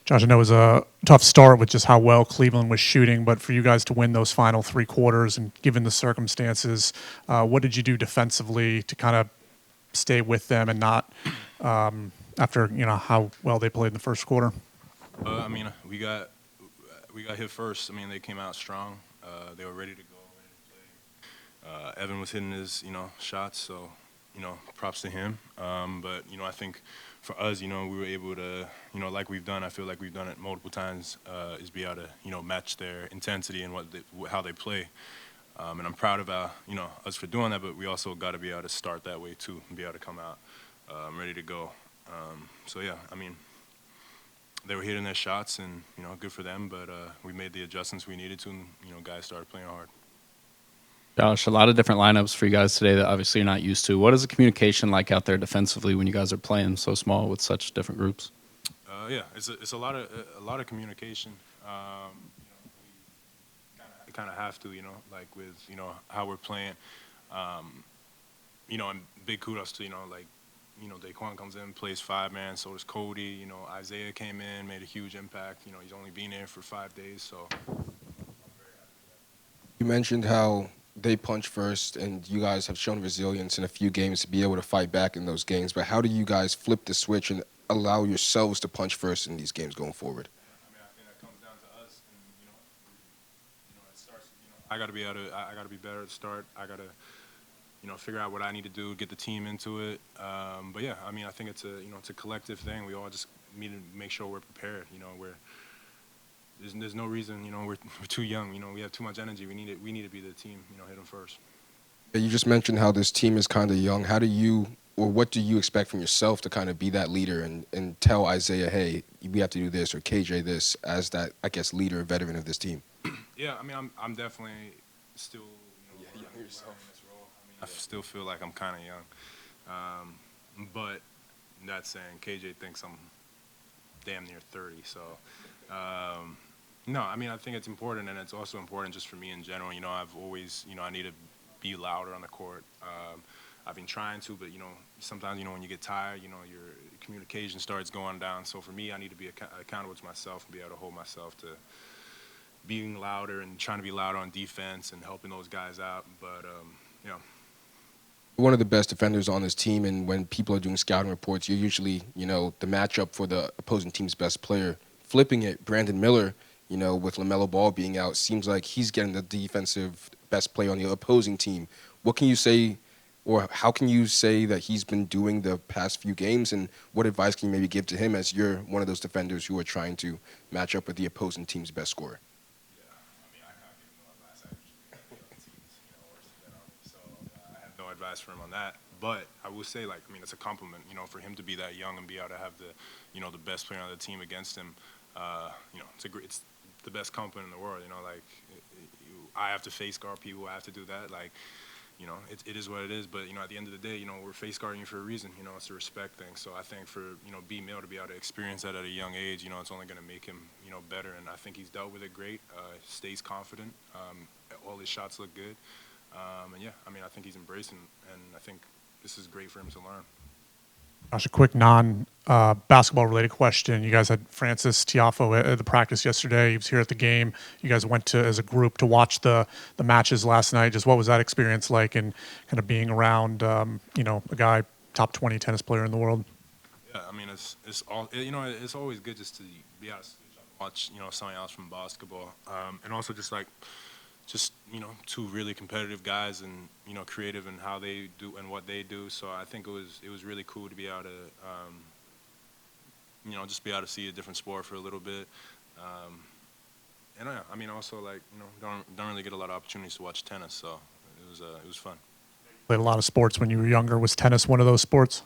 Josh, I know it was a tough start with just how well Cleveland was shooting, but for you guys to win those final three quarters and given the circumstances, what did you do defensively to kind of stay with them and not after how well they played in the first quarter? I mean, we got hit first. I mean, they came out strong. They were ready to go, ready to play. Evan was hitting his shots, so props to him. But I think for us, we were able to, like we've done. I feel like we've done it multiple times. Is be able to match their intensity and how they play. And I'm proud of us for doing that. But we also got to be able to start that way too, and be able to come out ready to go. So yeah, I mean, they were hitting their shots, and good for them. But we made the adjustments we needed to, and guys started playing hard. Josh, a lot of different lineups for you guys today that obviously you're not used to. What is the communication like out there defensively when you guys are playing so small with such different groups? Yeah, it's a lot of communication. We kind of have to, like with how we're playing. And big kudos to Daquan comes in, plays 5-man. So does Cody. Isaiah came in, made a huge impact. He's only been there for 5 days, so. You mentioned how they punch first, and you guys have shown resilience in a few games to be able to fight back in those games. But how do you guys flip the switch and allow yourselves to punch first in these games going forward? I mean, I think that comes down to us, and it starts. I got to be I got to be better at the start. I got to figure out what I need to do, get the team into it. But yeah, I mean, I think it's a collective thing. We all just need to make sure we're prepared. There's no reason, we're too young. We have too much energy. We need to be the team. Hit them first. You just mentioned how this team is kind of young. How do you, or what do you expect from yourself to kind of be that leader and tell Isaiah, hey, we have to do this, or KJ this, as that, I guess, leader, veteran of this team? Yeah, I mean, I'm definitely still young yourself. This role. I mean, I still feel like I'm kind of young, but that saying, KJ thinks I'm damn near 30. So. No, I mean, I think it's important, and it's also important just for me in general. I've always, I need to be louder on the court. I've been trying to, but, sometimes, when you get tired, your communication starts going down. So for me, I need to be accountable to myself and be able to hold myself to being louder and trying to be louder on defense and helping those guys out. But, One of the best defenders on this team, and when people are doing scouting reports, you're usually, the matchup for the opposing team's best player. Flipping it, Brandon Miller, with LaMelo Ball being out, seems like he's getting the defensive best player on the opposing team. What can you say, or how can you say that he's been doing the past few games, and what advice can you maybe give to him as you're one of those defenders who are trying to match up with the opposing team's best scorer? yeah, I mean, I can't give him no advice. I usually the teams, worse than me. So I have no advice for him on that. But I will say, it's a compliment, for him to be that young and be able to have the, the best player on the team against him. It's the best compliment in the world. I have to face guard people. I have to do that. It is what it is. But at the end of the day, we're face guarding you for a reason. It's a respect thing. So I think for B Mill to be able to experience that at a young age, it's only going to make him better. And I think he's dealt with it great. Stays confident. All his shots look good. And yeah, I mean, I think he's embracing, and I think this is great for him to learn. Josh, a quick non-basketball related question. You guys had Francis Tiafo at the practice yesterday. He was here at the game. You guys went to as a group to watch the matches last night. Just what was that experience like, and kind of being around a guy, top 20 tennis player in the world? Yeah, I mean, it's always good just to be able to watch something else from basketball, and also just two really competitive guys, and creative in how they do and what they do. So I think it was really cool to be able to just be able to see a different sport for a little bit. And I mean, also don't really get a lot of opportunities to watch tennis, so it was fun. Played a lot of sports when you were younger. Was tennis one of those sports?